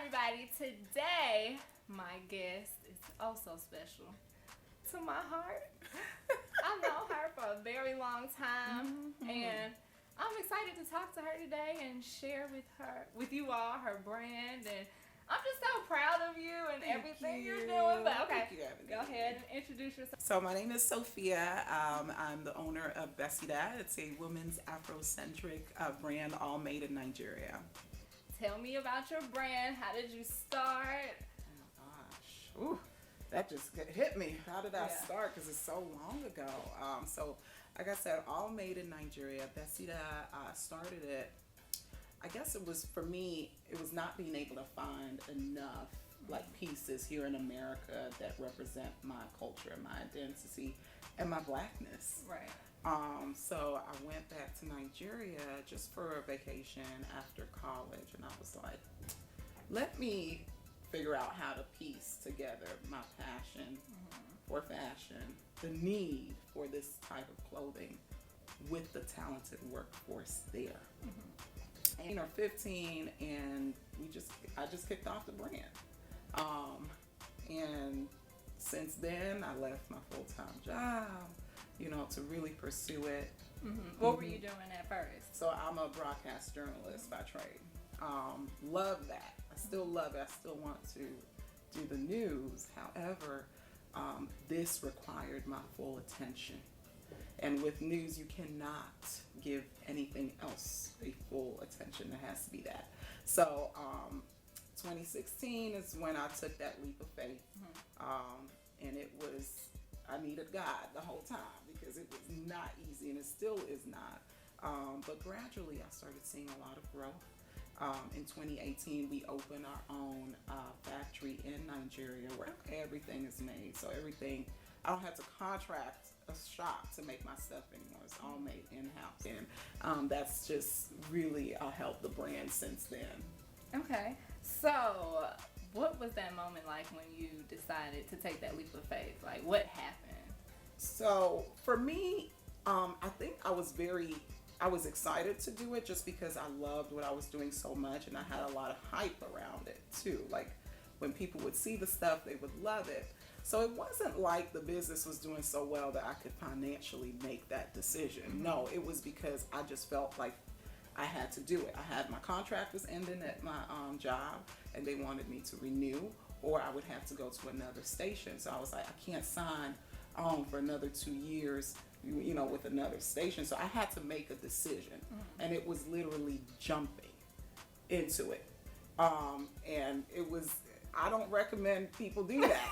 everybody. Today, my guest is also special to my heart. I've known her for a very long time, and I'm excited to talk to her today and share with you all, her brand. And I'm just so proud of you and everything you're doing. But okay, go ahead and introduce yourself. So my name is Sophia. I'm the owner of Besida. It's a women's Afrocentric brand, all made in Nigeria. Tell me about your brand. How did you start? Oh my gosh, ooh, that just hit me. How did I start? Because it's so long ago. So like I said, all made in Nigeria. Besida started it. I guess it was, for me, it was not being able to find enough like pieces here in America that represent my culture, my identity, and my blackness. Right. So I went back to Nigeria just for a vacation after college, and I was like, let me figure out how to piece together my passion for fashion, the need for this type of clothing with the talented workforce there. And 15, and I just kicked off the brand. And since then, I left my full-time job, to really pursue it. What were you doing at first? So I'm a broadcast journalist by trade. Love that. I still love it. I still want to do the news. However, this required my full attention. And with news, you cannot give anything else a full attention. It has to be that. So 2016 is when I took that leap of faith. And I needed God the whole time because it was not easy, and it still is not. But gradually I started seeing a lot of growth. In 2018, we opened our own factory in Nigeria where everything is made. So everything, I don't have to contract a shop to make my stuff anymore. It's all made in-house. And that's just really helped the brand since then. Okay. So what was that moment like when you decided to take that leap of faith? Like, what happened? So for me, I think I was excited to do it just because I loved what I was doing so much, and I had a lot of hype around it too. Like when people would see the stuff, they would love it. So it wasn't like the business was doing so well that I could financially make that decision. No, it was because I just felt like I had to do it. My contract was ending at my job, and they wanted me to renew, or I would have to go to another station. So I was like, I can't sign on for another 2 years, with another station. So I had to make a decision, and it was literally jumping into it. And it was, I don't recommend people do that.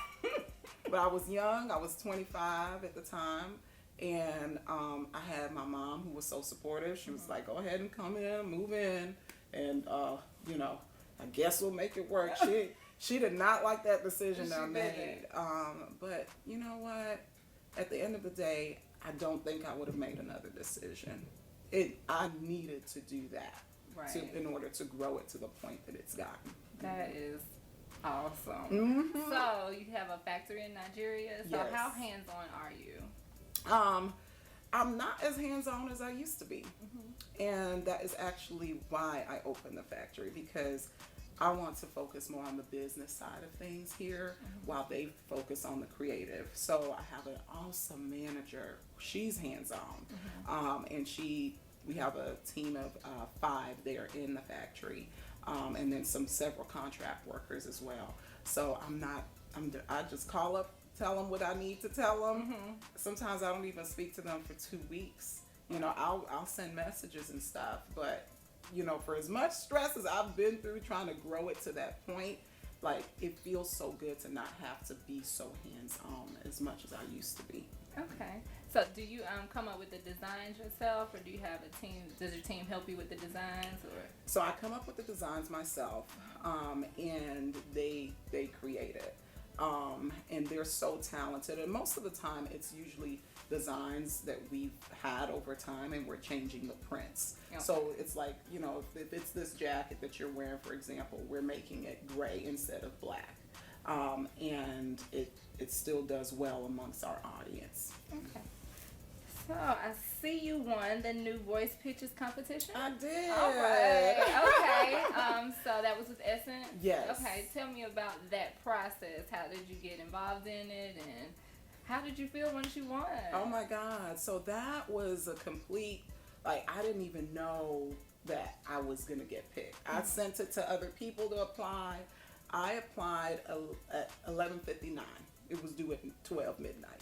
But I was young, I was 25 at the time, and I had my mom who was so supportive. She was like, go ahead and come in, move in, and I guess we'll make it work. She did not like that decision that I made. But you know what? At the end of the day, I don't think I would have made another decision. I needed to do that in order to grow it to the point that it's gotten. That is awesome. So you have a factory in Nigeria. So Yes. how hands-on are you? I'm not as hands-on as I used to be. And that is actually why I opened the factory, because I want to focus more on the business side of things here while they focus on the creative. So I have an awesome manager. She's hands-on. And we have a team of 5 there in the factory. And then several contract workers as well. So I just call up, tell them what I need to tell them. Sometimes I don't even speak to them for 2 weeks. I'll send messages and stuff, but for as much stress as I've been through trying to grow it to that point, like, it feels so good to not have to be so hands-on as much as I used to be. Okay. So do you come up with the designs yourself, or do you have a team? Does your team help you with the designs, or? So I come up with the designs myself, and they create it. And they're so talented, and most of the time it's usually designs that we've had over time, and we're changing the prints. Okay. So it's like, if it's this jacket that you're wearing, for example, we're making it gray instead of black. And it still does well amongst our audience. Okay. So I see you won the new Voice Pitches competition. I did. All right. Okay. So that was with Essence? Yes. Okay, tell me about that process. How did you get involved in it, and how did you feel once you won? Oh my God. So that was a complete, like, I didn't even know that I was going to get picked. I sent it to other people to apply. I applied at 11:59. It was due at 12 midnight.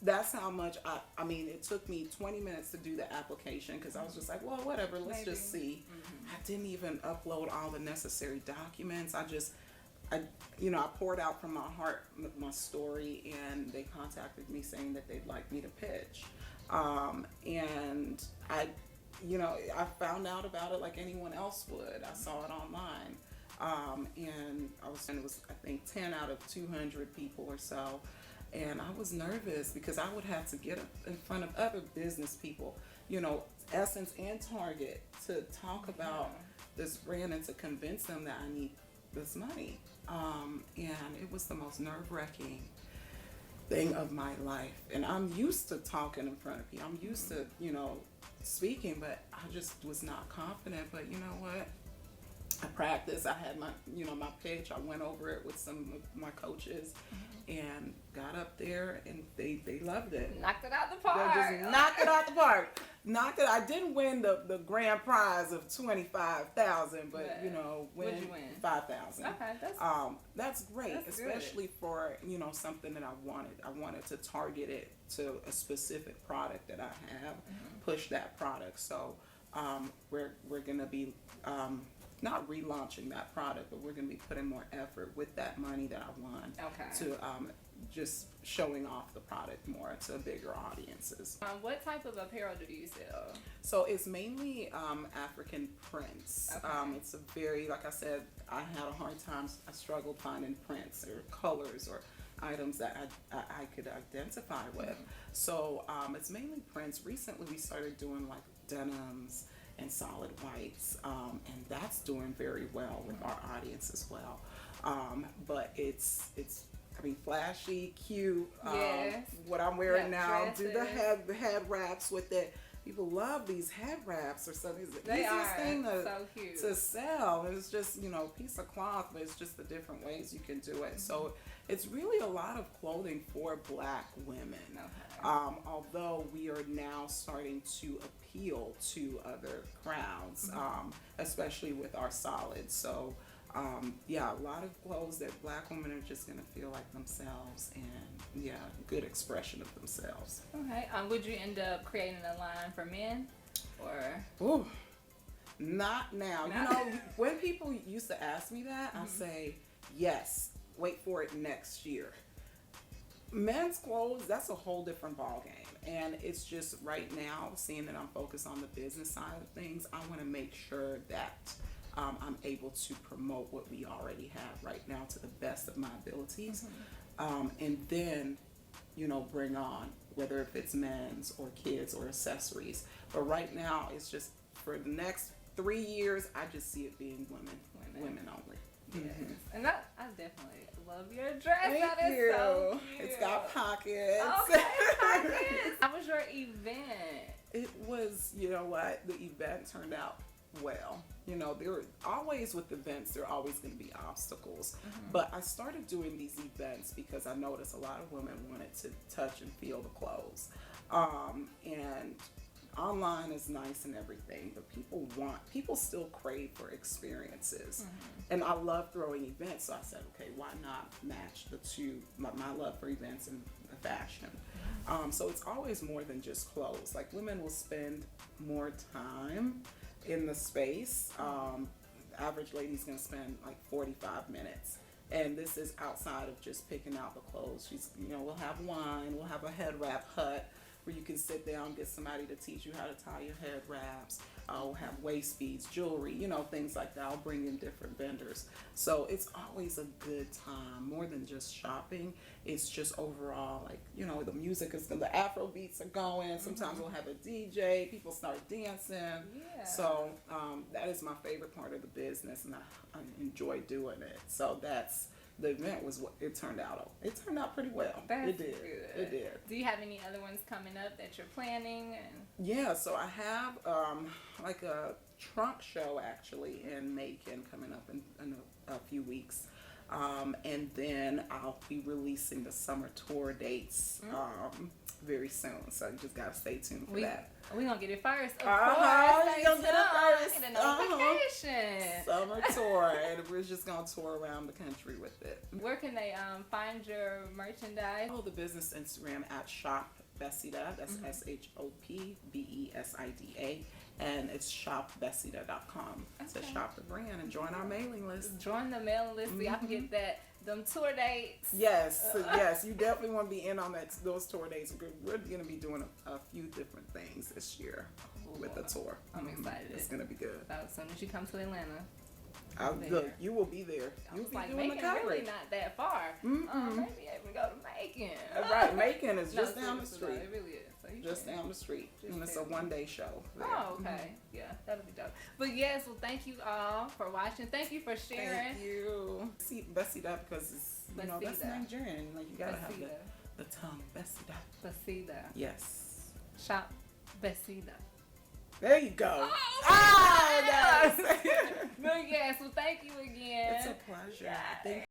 That's how much I mean, it took me 20 minutes to do the application because I was just like, well, whatever, let's just see. I didn't even upload all the necessary documents. I poured out from my heart my story, and they contacted me saying that they'd like me to pitch. And I found out about it like anyone else would. I saw it online. And it was, I think, 10 out of 200 people or so. And I was nervous because I would have to get in front of other business people, Essence and Target, to talk about this brand and to convince them that I need this money. And it was the most nerve-wracking thing of my life. And I'm used to talking in front of people. I'm used to, speaking, but I just was not confident. But you know what? I practiced. I had my pitch. I went over it with some of my coaches and got up there, and they loved it. Knocked it out the park. They just knocked it out the park. I didn't win the grand prize of $25,000, but what'd you win? $5,000. Okay, that's great, that's especially for something that I wanted. I wanted to target it to a specific product that I have, push that product. So we're gonna be not relaunching that product, but we're going to be putting more effort with that money that I won to just showing off the product more to bigger audiences. What type of apparel do you sell? So it's mainly African prints. Okay. It's a very, like I said, I had a hard time. I struggled finding prints or colors or items that I could identify with. So it's mainly prints. Recently we started doing like denims and solid whites, and that's doing very well with our audience as well. But it's flashy, cute. Yes. What I'm wearing now, dresses. do the head wraps with it. People love these head wraps or something. It's the They easiest are thing so cute to sell. It's just piece of cloth, but it's just the different ways you can do it. So it's really a lot of clothing for Black women. Although we are now starting to appeal to other crowds, especially with our solids. So a lot of clothes that Black women are just going to feel like themselves, and good expression of themselves. Okay. Would you end up creating a line for men, or? Ooh, not now. When people used to ask me that, I say yes. Wait for it next year. Men's clothes, that's a whole different ballgame. And it's just right now, seeing that I'm focused on the business side of things, I want to make sure that I'm able to promote what we already have right now to the best of my abilities. And then, bring on, whether if it's men's or kids or accessories. But right now, it's just for the next 3 years, I just see it being women only. Yes. And I definitely love your dress. Thank that you. Is so cute. It's got pockets. Okay, pockets. How was your event? It was, the event turned out well. There were always with events, there are always going to be obstacles. But I started doing these events because I noticed a lot of women wanted to touch and feel the clothes. And online is nice and everything, but people still crave for experiences. And I love throwing events, so I said, okay, why not match the two, my love for events and fashion. So it's always more than just clothes. Like, women will spend more time in the space. Average lady's gonna spend like 45 minutes. And this is outside of just picking out the clothes. We'll have wine, we'll have a head wrap hut where you can sit down, get somebody to teach you how to tie your head wraps. I'll have waist beads, jewelry, you like that. I'll bring in different vendors. So it's always a good time, more than just shopping. It's just overall, like, the music is, the Afro beats are going. Sometimes we'll have a DJ, people start dancing. Yeah. So that is my favorite part of the business, and I enjoy doing it. So that's the event was what it turned out. It turned out pretty well. That's it did. good. It did. Do you have any other ones coming up that you're planning? Yeah, so I have like a trunk show actually in Macon coming up in a few weeks. And then I'll be releasing the summer tour dates very soon. So you just gotta stay tuned for that. We're gonna get it first. Of You're course. gonna get it first. Get a notification. Summer tour, and we're just gonna tour around the country with it. Where can they find your merchandise? Follow the business Instagram at Shop Besida. That's SHOPBESIDA. And it's shopbesida.com to shop the brand and join our mailing list. Join the mailing list so y'all can get them tour dates. Yes, yes, you definitely want to be in on those tour dates. We're going to be doing a few different things this year with the tour. I'm excited. It's going to be good. As soon as you come to Atlanta. Look, you will be there. You'll be doing the coverage. Really not that far. Maybe able to go to Macon. Right, Macon is just down the street. It really is. So just down the street. And it's a one-day show. There. Oh, okay. Yeah, that'll be dope. But yes, well, thank you all for watching. Thank you for sharing. Thank you. See, Besida because it's, that's Nigerian. Like, you gotta have the tongue. Besida. Besida. Yes. Shop Besida. There you go. Oh, yes. But yes, well, thank you again. It's a pleasure. Thank